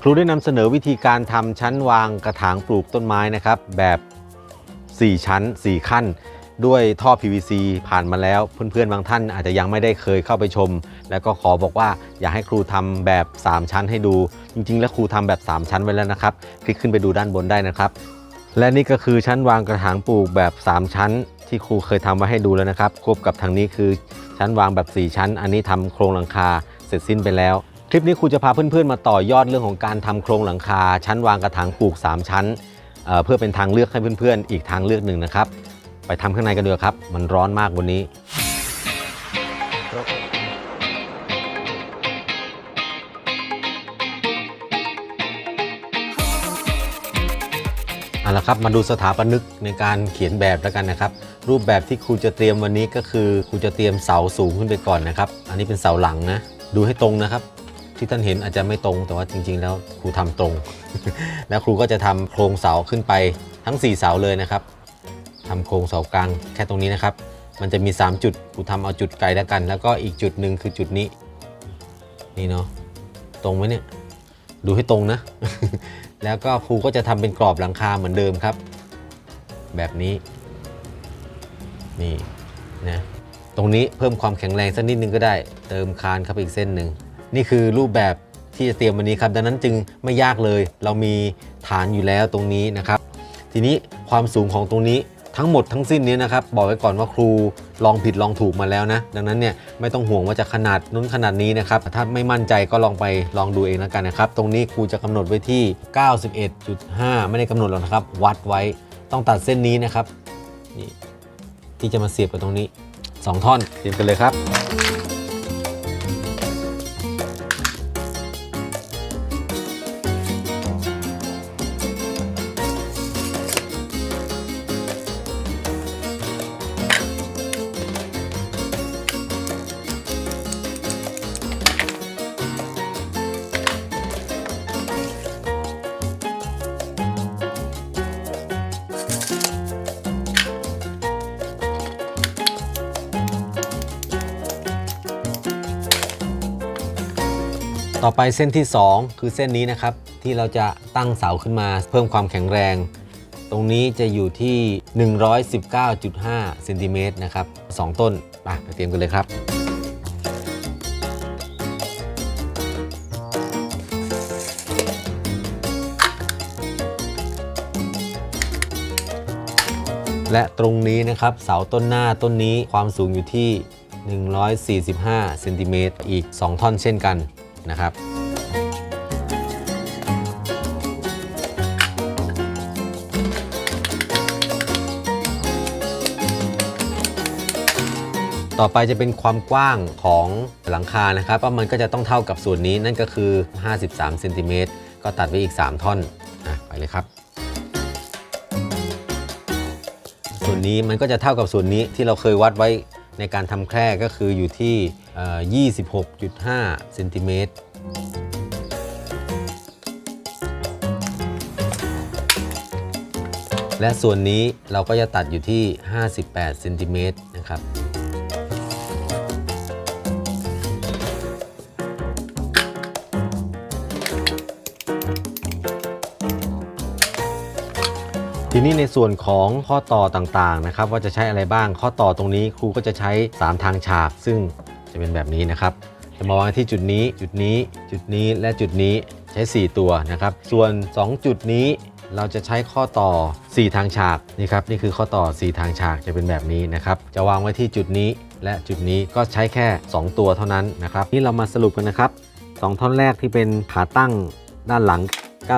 รูได้นำเสนอวิธีการทำชั้นวางกระถางปลูกต้นไม้นะครับแบบ4ชั้น4ขั้นด้วยท่อ PVC ผ่านมาแล้วเพื่อนๆบางท่านอาจจะยังไม่ได้เคยเข้าไปชมแล้วก็ขอบอกว่าอยากให้ครูทำแบบ3ชั้นให้ดูจริงๆแล้วครูทำแบบ3ชั้นไว้แล้วนะครับคลิกขึ้นไปดูด้านบนได้นะครับและนี่ก็คือชั้นวางกระถางปลูกแบบ3ชั้นที่ครูเคยทำไว้ให้ดูแล้วนะครับควบกับทางนี้คือชั้นวางแบบ4ชั้นอันนี้ทำโครงหลังคาเสร็จสิ้นไปแล้วคลิปนี้ครูจะพาเพื่อนๆมาต่อยอดเรื่องของการทำโครงหลังคาชั้นวางกระถางปลูก3ชั้นเพื่อเป็นทางเลือกให้เพื่อนๆอีกทางเลือกหนึ่งนะครับไปทำข้างในกันเลยครับมันร้อนมากวันนี้เอาละครับมาดูสถาปนิกในการเขียนแบบแล้วกันนะครับรูปแบบที่ครูจะเตรียมวันนี้ก็คือครูจะเตรียมเสาสูงขึ้นไปก่อนนะครับอันนี้เป็นเสาหลังนะดูให้ตรงนะครับที่ท่านเห็นอาจจะไม่ตรงแต่ว่าจริงๆแล้วครูทำตรง แล้วครูก็จะทำโครงเสาขึ้นไปทั้ง4เสาเลยนะครับทำโครงเสากลางแค่ตรงนี้นะครับมันจะมี3จุดครูทำเอาจุดไกลแล้วกันแล้วก็อีกจุดหนึ่งคือจุดนี้นี่เนาะตรงไหมเนี่ยดูให้ตรงนะ แล้วก็ครูก็จะทำเป็นกรอบหลังคาเหมือนเดิมครับแบบนี้นี่นะตรงนี้เพิ่มความแข็งแรงสักนิดนึงก็ได้เติมคานเข้าไปอีกเส้นหนึ่งนี่คือรูปแบบที่จะเตรียมวันนี้ครับดังนั้นจึงไม่ยากเลยเรามีฐานอยู่แล้วตรงนี้นะครับทีนี้ความสูงของตรงนี้ทั้งหมดทั้งสิ้นนี้นะครับบอกไว้ก่อนว่าครูลองผิดลองถูกมาแล้วนะดังนั้นเนี่ยไม่ต้องห่วงว่าจะขนาดนู้นขนาดนี้นะครับถ้าไม่มั่นใจก็ลองดูเองแล้วกันนะครับตรงนี้ครูจะกำหนดไว้ที่ 91.5 ไม่ได้กำหนดหรอกนะครับวัดไว้ต้องตัดเส้นนี้นะครับนี่ที่จะมาเสียบกับตรงนี้2ท่อนเตรียมกันเลยครับต่อไปเส้นที่2คือเส้นนี้นะครับที่เราจะตั้งเสาขึ้นมาเพิ่มความแข็งแรงตรงนี้จะอยู่ที่ 119.5 เซนติเมตรนะครับ2ต้นไปเตรียมกันเลยครับและตรงนี้นะครับเสาต้นหน้าต้นนี้ความสูงอยู่ที่ 145 เซนติเมตรอีก2ท่อนเช่นกันนะครับต่อไปจะเป็นความกว้างของหลังคานะครับว่ามันก็จะต้องเท่ากับส่วนนี้นั่นก็คือ53 เซนติเมตรก็ตัดไว้อีก3ท่อนไปเลยครับส่วนนี้มันก็จะเท่ากับส่วนนี้ที่เราเคยวัดไว้ในการทำแคร่ก็คืออยู่ที่ 26.5 เซนติเมตรและส่วนนี้เราก็จะตัดอยู่ที่ 58 เซนติเมตรนะครับทีนี้ในส่วนของข้อต่อต่างๆนะครับว่าจะใช้อะไรบ้างข้อต่อตรงนี้ครูก็จะใช้3ทางฉากซึ่งจะเป็นแบบนี้นะครับจะมาวางที่จุดนี้จุดนี้จุดนี้และจุดนี้ใช้4ตัวนะครับส่วน2จุดนี้เราจะใช้ข้อต่อ4ทางฉากนี่ครับนี่คือข้อต่อ4ทางฉากจะเป็นแบบนี้นะครับจะวางไว้ที่จุดนี้และจุดนี้ก็ใช้แค่2ตัวเท่านั้นนะครับนี่เรามาสรุปกันนะครับ2ท่อนแรกที่เป็นขาตั้งด้านหลัง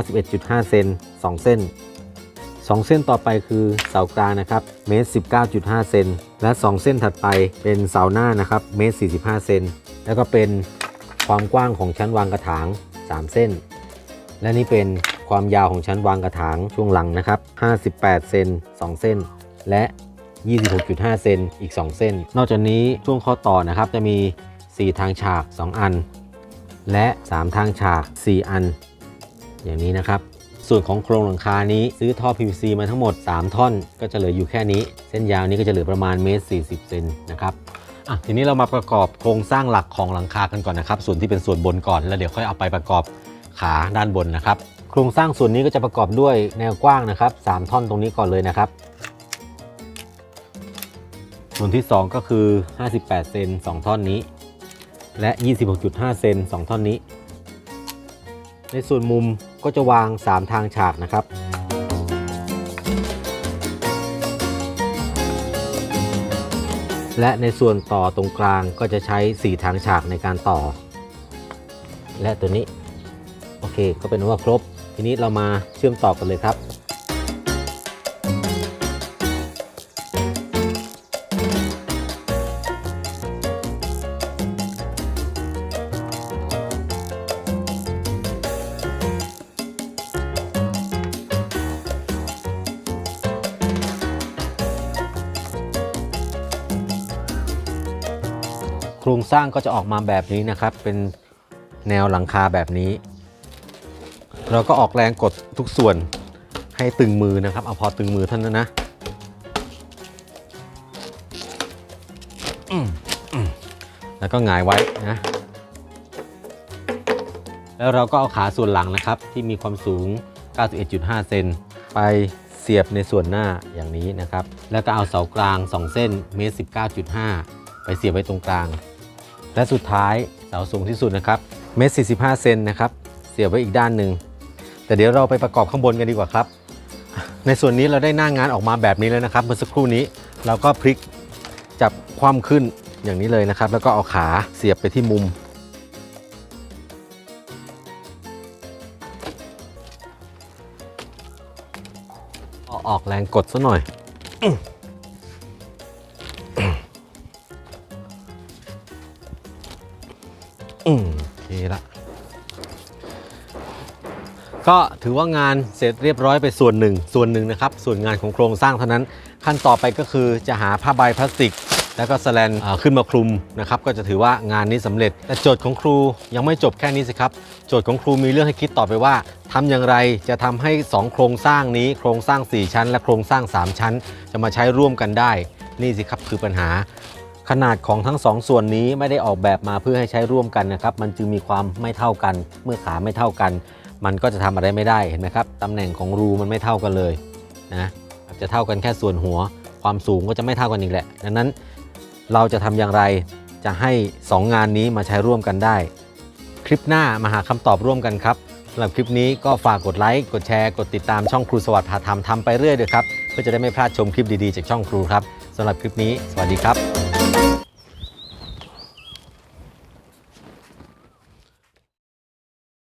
91.5 เซน2เส้น2เส้นต่อไปคือเสากลางนะครับเมตร 19.5 เซนและ2เส้นถัดไปเป็นเสาหน้านะครับเมตร 45 เซนแล้วก็เป็นความกว้างของชั้นวางกระถาง3เส้นและนี่เป็นความยาวของชั้นวางกระถางช่วงหลังนะครับ58 เซน2เส้นและ 26.5 เซนอีก2เส้นนอกจากนี้ช่วงข้อต่อนะครับจะมี4ทางฉาก2อันและ3ทางฉาก4อันอย่างนี้นะครับส่วนของโครงหลังคานี้ซื้อท่อ PVC มาทั้งหมด3ท่อนก็จะเหลืออยู่แค่นี้เส้นยาวนี้ก็จะเหลือประมาณเมตร 40 เซนนะครับทีนี้เรามาประกอบโครงสร้างหลักของหลังคากันก่อนนะครับส่วนที่เป็นส่วนบนก่อนแล้วเดี๋ยวค่อยเอาไปประกอบ ขาด้านบนนะครับโครงสร้างส่วนนี้ก็จะประกอบด้วยแนวกว้างนะครับ3ท่อนตรงนี้ก่อนเลยนะครับส่วนที่2ก็คือ58เซน2ท่อนนี้และ 26.5 เซน2ท่อนนี้ในส่วนมุมก็จะวาง3ทางฉากนะครับและในส่วนต่อตรงกลางก็จะใช้4ทางฉากในการต่อและตัวนี้โอเคก็เป็นว่าครบทีนี้เรามาเชื่อมต่อกันเลยครับโครงสร้างก็จะออกมาแบบนี้นะครับเป็นแนวหลังคาแบบนี้เราก็ออกแรงกดทุกส่วนให้ตึงมือนะครับเอาพอตึงมือเท่านั้นนะแล้วก็หงายไว้นะแล้วเราก็เอาขาส่วนหลังนะครับที่มีความสูง 91.5 เซนไปเสียบในส่วนหน้าอย่างนี้นะครับแล้วก็เอาเสากลาง2เส้นเมตร 19.5 ไปเสียบไว้ตรงกลางและสุดท้ายเสาสูงที่สุดนะครับเมตร 45 เซนนะครับเสียบไว้อีกด้านหนึ่งแต่เดี๋ยวเราไปประกอบข้างบนกันดีกว่าครับในส่วนนี้เราได้หน้างานออกมาแบบนี้แล้วนะครับเมื่อสักครู่นี้เราก็พลิกจับคว่ำขึ้นอย่างนี้เลยนะครับแล้วก็เอาขาเสียบไปที่มุมออกแรงกดซะหน่อยโอเคละก็ถือว่างานเสร็จเรียบร้อยไปส่วนหนึ่งนะครับส่วนงานของโครงสร้างเท่านั้นขั้นต่อไปก็คือจะหาผ้าใบพลาสติกแล้วก็แสแลนขึ้นมาคลุมนะครับก็จะถือว่างานนี้สำเร็จแต่โจทย์ของครูยังไม่จบแค่นี้สิครับโจทย์ของครูมีเรื่องให้คิดต่อไปว่าทำอย่างไรจะทำให้2โครงสร้างนี้โครงสร้าง4ชั้นและโครงสร้าง3ชั้นจะมาใช้ร่วมกันได้นี่สิครับคือปัญหาขนาดของทั้ง2ส่วนนี้ไม่ได้ออกแบบมาเพื่อให้ใช้ร่วมกันนะครับมันจึงมีความไม่เท่ากันเมื่อขาไม่เท่ากันมันก็จะทำอะไรไม่ได้เห็นไหมครับตำแหน่งของรูมันไม่เท่ากันเลยนะจะเท่ากันแค่ส่วนหัวความสูงก็จะไม่เท่ากันอีกแหละดังนั้นเราจะทำอย่างไรจะให้2งานนี้มาใช้ร่วมกันได้คลิปหน้ามาหาคำตอบร่วมกันครับสำหรับคลิปนี้ก็ฝากกดไลค์กดแชร์กดติดตามช่องครูสวัสดิ์พาทำไปเรื่อยเลยครับเพื่อจะได้ไม่พลาดชมคลิปดีๆจากช่องครูครับสำหรับคลิปนี้สวัสดีครับ